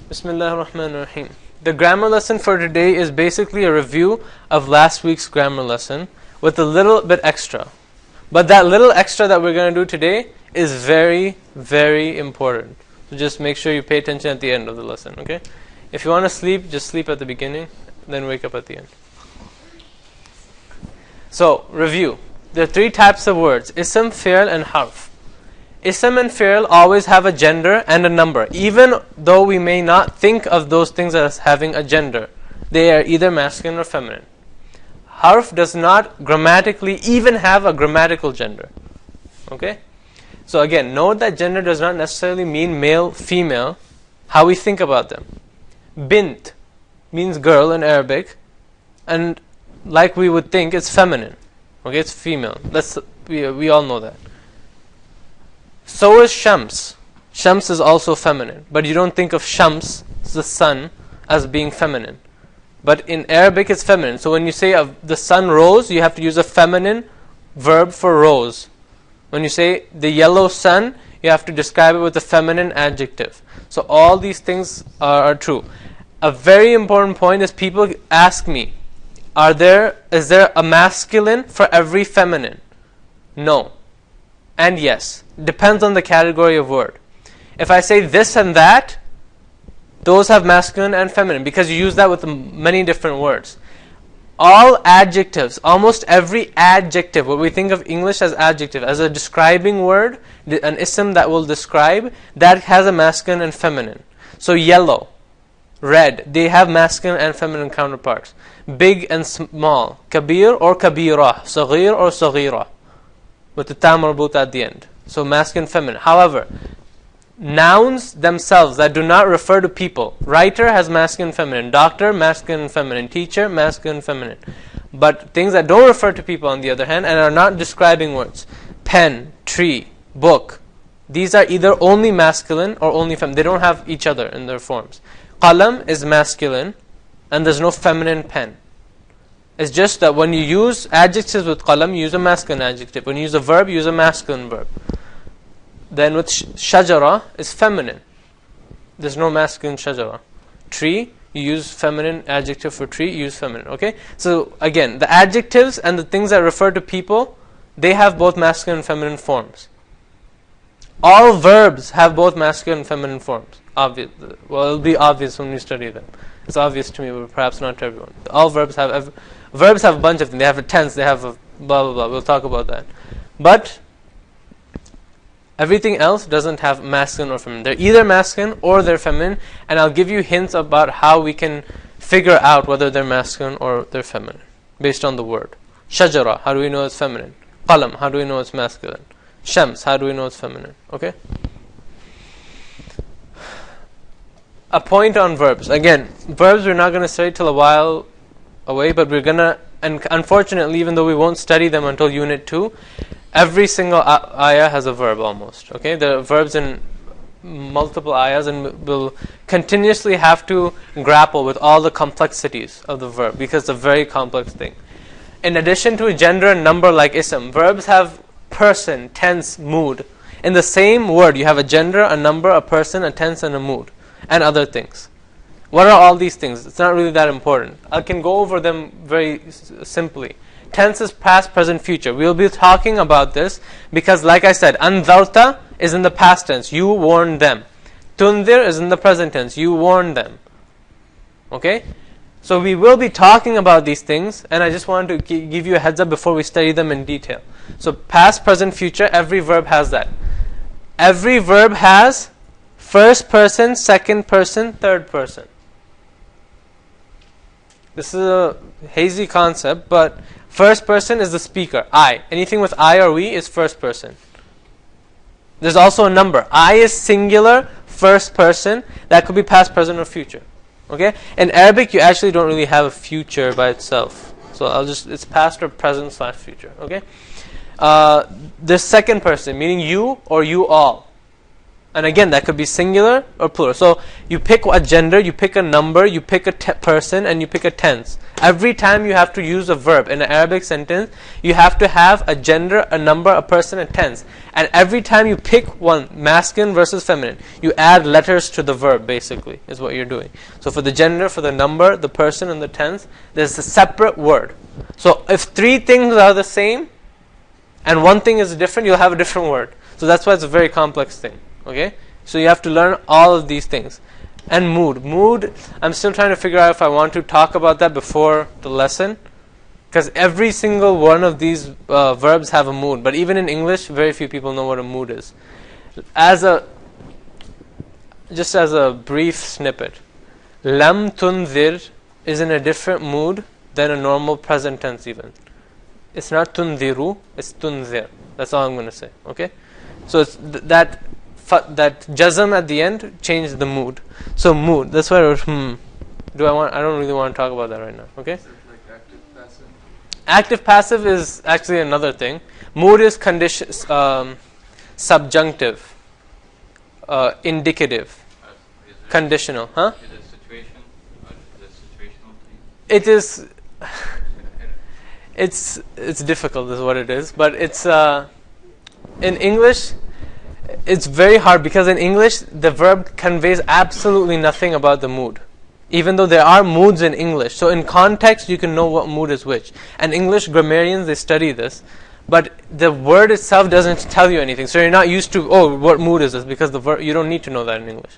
Bismillah ar-Rahman ar-Rahim. The grammar lesson for today is basically a review of last week's grammar lesson with a little bit extra. But that little extra that we're going to do today is very, very important. So just make sure you pay attention at the end of the lesson, okay? If you want to sleep, just sleep at the beginning, then wake up at the end. So, review. There are three types of words: ism, fi'l, and harf. Ism and fi'l always have a gender and a number. Even though we may not think of those things as having a gender, they are either masculine or feminine. Harf does not grammatically even have a grammatical gender. Okay? So again, note that gender does not necessarily mean male, female, how we think about them. Bint means girl in Arabic, and like we would think, it's feminine. Okay, it's female. We all know that. So is Shams. Shams is also feminine, but you don't think of Shams, the sun, as being feminine. But in Arabic, it's feminine. So when you say the sun rose, you have to use a feminine verb for rose. When you say the yellow sun, you have to describe it with a feminine adjective. So all these things are true. A very important point is people ask me, is there a masculine for every feminine? No. And yes. Depends on the category of word. If I say this and that, those have masculine and feminine because you use that with many different words. All adjectives, almost every adjective, what we think of English as adjective, as a describing word, an ism that will describe, that has a masculine and feminine. So yellow, red, they have masculine and feminine counterparts. Big and small, kabir or kabira, saghir or saghira, with the ta marbut at the end. So masculine, feminine. However, nouns themselves that do not refer to people. Writer has masculine, feminine. Doctor, masculine, feminine. Teacher, masculine, feminine. But things that don't refer to people, on the other hand, and are not describing words. Pen, tree, book. These are either only masculine or only feminine. They don't have each other in their forms. Qalam is masculine, and there's no feminine pen. It's just that when you use adjectives with qalam, you use a masculine adjective. When you use a verb, you use a masculine verb. Then with shajara, is feminine. There's no masculine shajara. Tree, you use feminine adjective for tree, you use feminine. Okay? So again, the adjectives and the things that refer to people, they have both masculine and feminine forms. All verbs have both masculine and feminine forms. Obvious. Well, it'll be obvious when we study them. It's obvious to me, but perhaps not to everyone. All verbs have a bunch of things. They have a tense, they have a blah blah blah. We'll talk about that. But everything else doesn't have masculine or feminine. They're either masculine or they're feminine, and I'll give you hints about how we can figure out whether they're masculine or they're feminine based on the word. Shajara, how do we know it's feminine? Qalam, how do we know it's masculine? Shams, how do we know it's feminine? Okay? A point on verbs. Again, verbs we're not going to study till a while away, but we're going to, and unfortunately, even though we won't study them until Unit 2, every single ayah has a verb almost. Okay, there are verbs in multiple ayahs, and we'll continuously have to grapple with all the complexities of the verb because it's a very complex thing. In addition to a gender and number like ism, verbs have person, tense, mood. In the same word, you have a gender, a number, a person, a tense, and a mood, and other things. What are all these things? It's not really that important. I can go over them very simply. Tense is past, present, future. We'll be talking about this because, like I said, anzarta is in the past tense. You warned them. Tundir is in the present tense. You warned them. Okay? So we will be talking about these things, and I just wanted to give you a heads up before we study them in detail. So past, present, future, every verb has that. Every verb has first person, second person, third person. This is a hazy concept, but first person is the speaker, I. Anything with I or we is first person. There's also a number. I is singular, first person. That could be past, present, or future. Okay? In Arabic, you actually don't really have a future by itself. So it's past or present / future. Okay? The second person, meaning you or you all. And again, that could be singular or plural. So you pick a gender, you pick a number, you pick a person, and you pick a tense. Every time you have to use a verb in an Arabic sentence, you have to have a gender, a number, a person, a tense. And every time you pick one, masculine versus feminine, you add letters to the verb, basically, is what you're doing. So for the gender, for the number, the person, and the tense, there's a separate word. So if three things are the same, and one thing is different, you'll have a different word. So that's why it's a very complex thing. Okay, so you have to learn all of these things. And mood, I'm still trying to figure out if I want to talk about that before the lesson, because every single one of these verbs have a mood. But even in English, very few people know what a mood is. Just as a brief snippet, lam tunzir is in a different mood than a normal present tense. Even it's not tunziru, it's tunzir. That's all I'm going to say. Okay, so it's that jazm at the end changed the mood. So mood, that's why I wrote I don't really want to talk about that right now. Okay? So like active, passive? Active passive is actually another thing. Mood is subjunctive, indicative, conditional. Huh? Is it situation? Or is it situational thing? It is. It's difficult, is what it is. But it's in English. It's very hard because in English the verb conveys absolutely nothing about the mood, even though there are moods in English. So in context you can know what mood is which. And English grammarians, they study this, but the word itself doesn't tell you anything. So you're not used to, oh, what mood is this? Because the verb, you don't need to know that in English.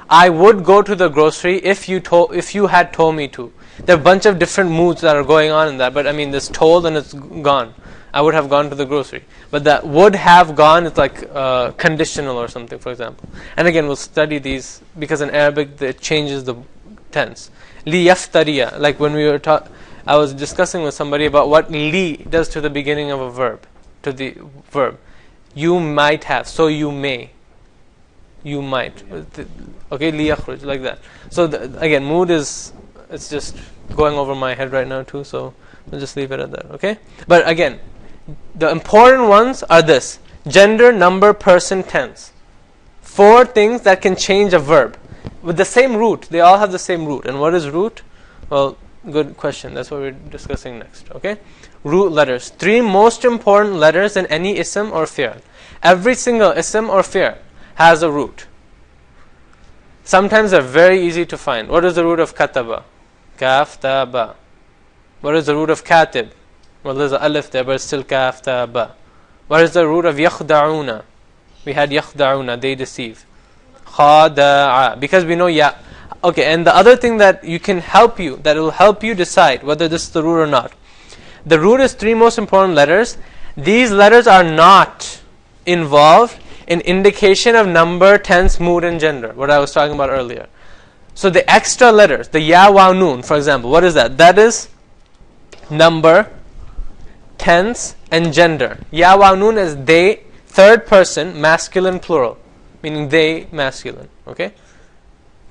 I would go to the grocery if you had told me to. There are a bunch of different moods that are going on in that, but I mean, this told and it's gone. I would have gone to the grocery. But that would have gone is like conditional or something, for example. And again, we'll study these because in Arabic it changes the tense. Li yaftariya, like when we were I was discussing with somebody about what li does to the beginning of a verb, to the verb. You might have, so you may. You might. Okay, li yakhruj, like that. So again, mood is, it's just going over my head right now too, so we'll just leave it at that, okay? But again, the important ones are this: gender, number, person, tense. 4 things that can change a verb with the same root. They all have the same root. And what is root? Well, good question. That's what we're discussing next. Okay? Root letters. 3 most important letters in any ism or fi'l. Every single ism or fi'l has a root. Sometimes they're very easy to find. What is the root of kataba? Kaf, ta, ba. What is the root of katib? Well, there's an alif there, but it's still kaf, ta, ba. What is the root of yakhda'una? We had yakhda'una, they deceive. Khada'a, because we know ya. Okay, and the other thing that will help you decide whether this is the root or not. The root is 3 most important letters. These letters are not involved in indication of number, tense, mood, and gender, what I was talking about earlier. So the extra letters, the ya, waw, noon, for example, what is that? That is number, tense, and gender. Ya, waw, noon is they, third person, masculine, plural, meaning they, masculine. Okay,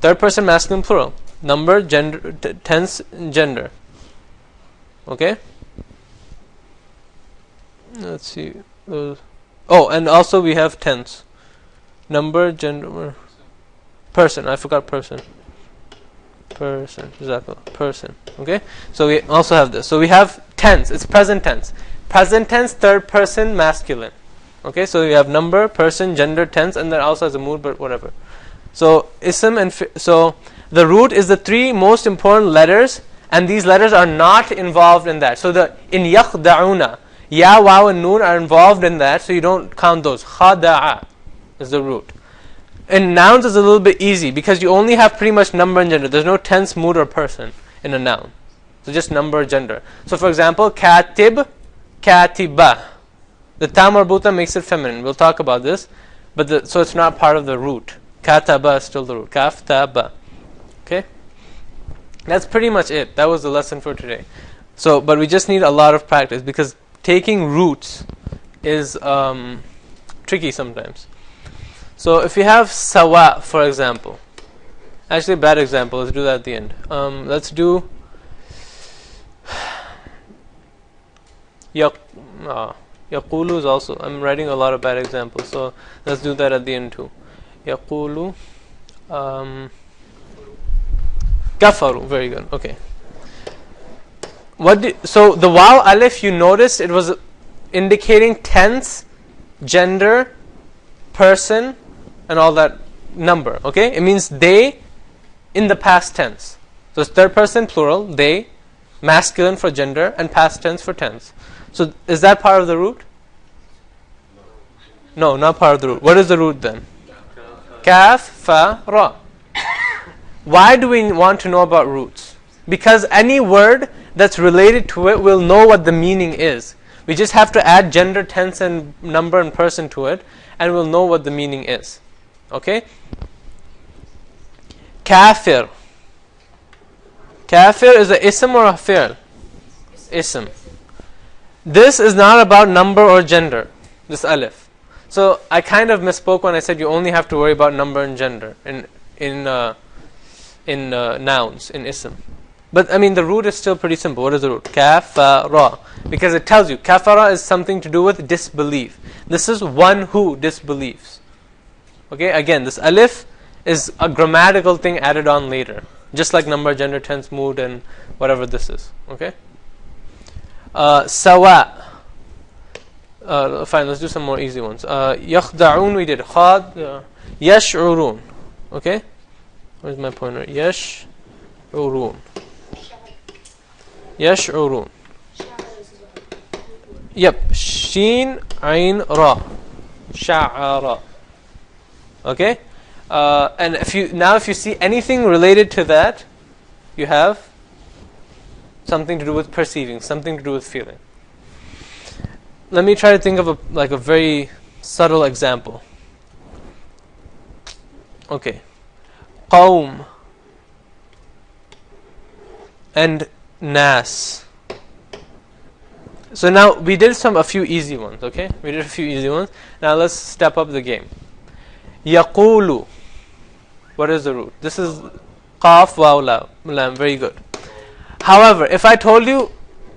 third person, masculine, plural. Number, gender, tense, gender. Okay. Let's see. Oh, and also we have tense, number, gender, person. I forgot person. Person, exactly. Person. Okay. So we also have this. So we have tense. It's present tense. Present tense, third person, masculine. Okay. So we have number, person, gender, tense, and then also has a mood, but whatever. So ism and so the root is the 3 most important letters, and these letters are not involved in that. So in yakhda'una, ya, waw, and noon are involved in that, so you don't count those. Khada'a is the root. In nouns is a little bit easy because you only have pretty much number and gender. There's no tense, mood, or person in a noun. So just number, gender. So for example, katib, katiba. The ta marbuta makes it feminine. We'll talk about this. But so it's not part of the root. Kataba is still the root. Kaf, ta, ba. Okay? That's pretty much it. That was the lesson for today. So, but we just need a lot of practice because taking roots is tricky sometimes. So if you have sawa, for example, actually a bad example, let's do that at the end. Let's do yaqulu is also, I'm writing a lot of bad examples, so let's do that at the end too. يقول كفروا. Very good. Okay. So the waw alif, you noticed it was indicating tense, gender, person, and all that number. Okay, it means they in the past tense. So it's third person plural, they, masculine for gender, and past tense for tense. So is that part of the root? No, not part of the root. What is the root then? Kaf, fa, ra. Why do we want to know about roots? Because any word that's related to it will know what the meaning is. We just have to add gender, tense, and number and person to it, and we'll know what the meaning is. Okay? Kafir. Kafir is a ism or a fi'l? Ism. This is not about number or gender, this alif. So I kind of misspoke when I said you only have to worry about number and gender in nouns, in ism. But I mean the root is still pretty simple. What is the root? Kafara. Because it tells you kafara is something to do with disbelief. This is one who disbelieves. Okay, again, this alif is a grammatical thing added on later. Just like number, gender, tense, mood, and whatever this is. Okay? Sawa. Fine, let's do some more easy ones. Yakhda'un we did. Khad. Yash'urun. Okay? Where's my pointer? Yash'urun. Yash'urun. Yep. Sheen, Ain, Ra. Sha'ara. Okay? And if you see anything related to that, you have something to do with perceiving, something to do with feeling. Let me try to think of a very subtle example. Okay. Qawm and Nas. So now we did a few easy ones, okay? We did a few easy ones. Now let's step up the game. Yaqulu. What is the root? This is qaf, waw, lam. Very good. However, if I told you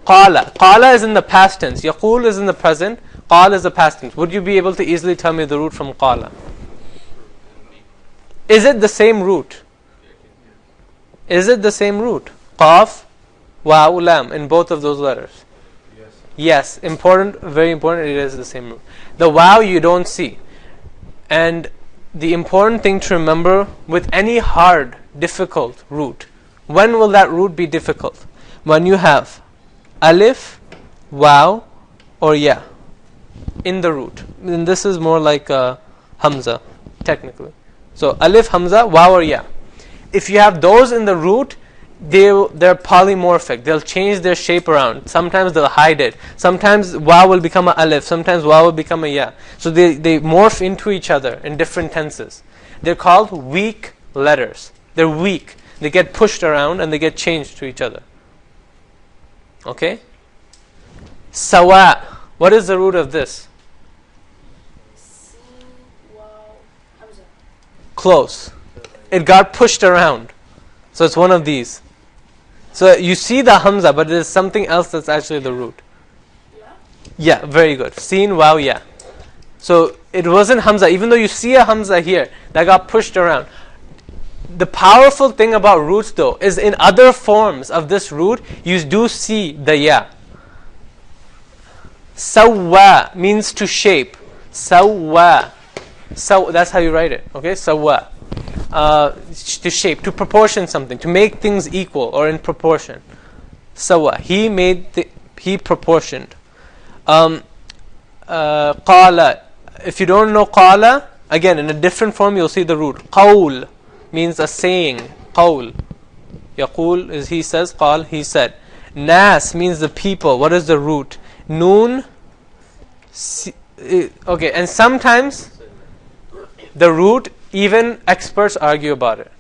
qala is in the past tense, yaqul is in the present, qala is the past tense, would you be able to easily tell me the root from qala? Is it the same root? Is it the same root? Qaf, waw, lam, in both of those letters? Yes. Important, very important, it is the same root. The waw you don't see. And the important thing to remember with any hard, difficult root, when will that root be difficult? When you have alif, waw, or ya in the root. And this is more like hamza, technically. So alif, hamza, waw, or ya. If you have those in the root, they're polymorphic. They'll change their shape around. Sometimes they'll hide it. Sometimes waw will become a alif. Sometimes waw will become a ya. So they morph into each other in different tenses. They're called weak letters. They're weak. They get pushed around and they get changed to each other. Okay? Sawa. What is the root of this? Close. It got pushed around. So it's one of these. So you see the hamza, but there's something else that's actually the root. Yeah, very good. Seen, waw, ya. So it wasn't hamza. Even though you see a hamza here, that got pushed around. The powerful thing about roots though, is in other forms of this root, you do see the ya. Sawwa means to shape. Sawwa. That's how you write it. Okay, sawwa. To shape, to proportion something, to make things equal or in proportion. Sawa. He proportioned. Qala. If you don't know qala, again in a different form you'll see the root. Qawl means a saying. Qawl. Yaqul is he says. Qal he said. Nas means the people. What is the root? Noon. Okay, and sometimes the root, even experts argue about it.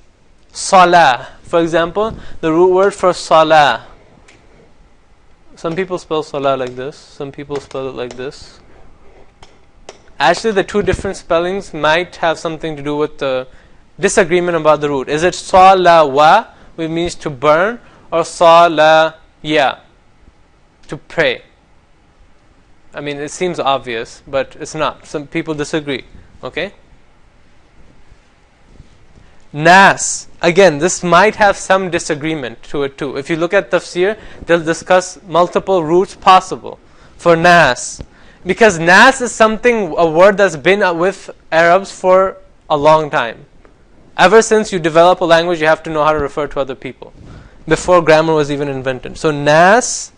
Salah, for example, the root word for salah. Some people spell salah like this. Some people spell it like this. Actually, the two different spellings might have something to do with the disagreement about the root. Is it salawa, which means to burn, or salaya, to pray? I mean, it seems obvious, but it's not. Some people disagree. Okay? Nas. Again, this might have some disagreement to it too. If you look at tafsir, they'll discuss multiple roots possible for nas. Because nas is a word that's been with Arabs for a long time. Ever since you develop a language, you have to know how to refer to other people. Before grammar was even invented. So nas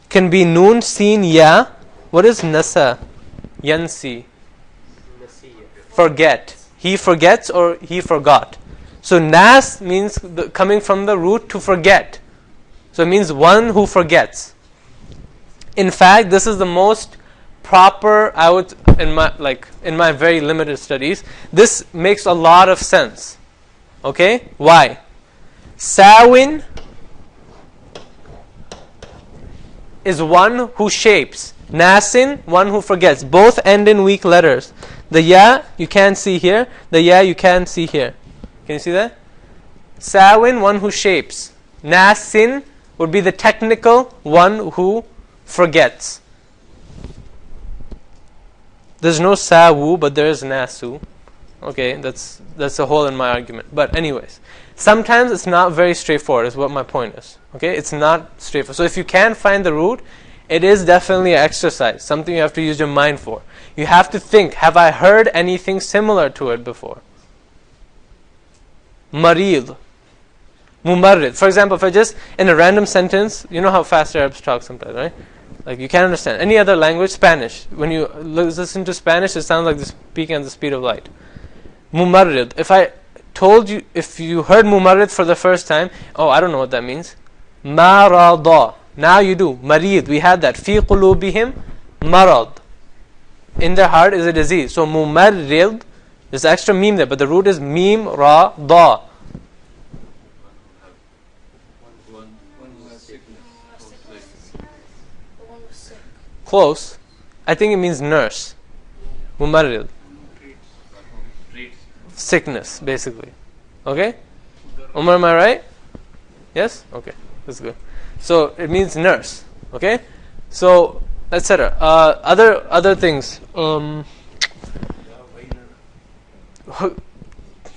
can be noon, seen, ya. What is nasa? Yansi. Forget. He forgets or he forgot. So nas means coming from the root to forget. So it means one who forgets. In fact, this is the most proper, in my very limited studies, this makes a lot of sense. Okay? Why? Sawin is one who shapes. Nasin, one who forgets. Both end in weak letters. The ya you can't see here. The ya you can see here. Can you see that? Sawin, one who shapes. Nasin would be the technical one who forgets. There's no sawu, but there is nasu. Okay, that's a hole in my argument. But anyways, sometimes it's not very straightforward, is what my point is. Okay, it's not straightforward. So if you can't find the root, it is definitely an exercise, something you have to use your mind for. You have to think, have I heard anything similar to it before? Marid. Mumarrid. For example, if I just, in a random sentence, you know how fast Arabs talk sometimes, right? Like you can't understand. Any other language, Spanish. When you listen to Spanish, it sounds like they're speaking at the speed of light. Mumarrid. If I told you, if you heard mumarrid for the first time, oh, I don't know what that means. Marada. Now you do. Marid. We had that. Fi qulubihim marad. In their heart is a disease. So mumarrid, there's extra meme there, but the root is mim ra da. Close. I think it means nurse. Mumarrid. Sickness, basically. Okay? Umar, am I right? Yes? Okay. That's good. So it means nurse. Okay? So, etc. Other things.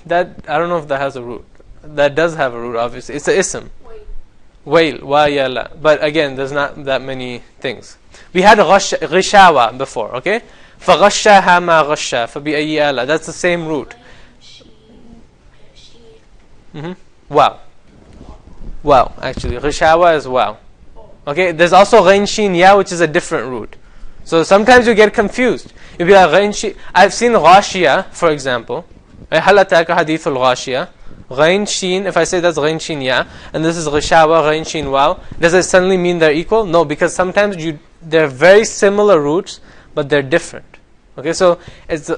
That, I don't know if that has a root. That does have a root, obviously. It's a ism. Wail. Wa yala. But again, there's not that many things. We had ghishawa before, okay? فَغَشَّاهَا مَا غَشَّا فَبِأَيِّ آلَةٍ. That's the same root. Wow. Wow, actually. Ghishawa is wow. Okay, there's also ghain shin ya, which is a different root. So sometimes you get confused. You'll be like ghain shin. I've seen ghashia, for example. هَلْ أَتَاكَ حَدِيثُ الْغَاشِيَةِ. Ghain shin, if I say that's ghain shin ya, and this is ghishawa, ghain shin wow, does it suddenly mean they're equal? No, because sometimes they're very similar roots, but they're different. Okay, so it's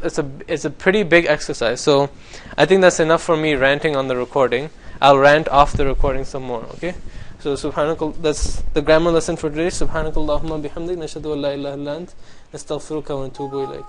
a pretty big exercise. So I think that's enough for me ranting on the recording. I'll rant off the recording some more. Okay, so subhanakal. That's the grammar lesson for today. Subhanakallahumma bihamdik. Nashhadu an la ilaha illa ant. Nastaghfiruka wa natubu ilayk.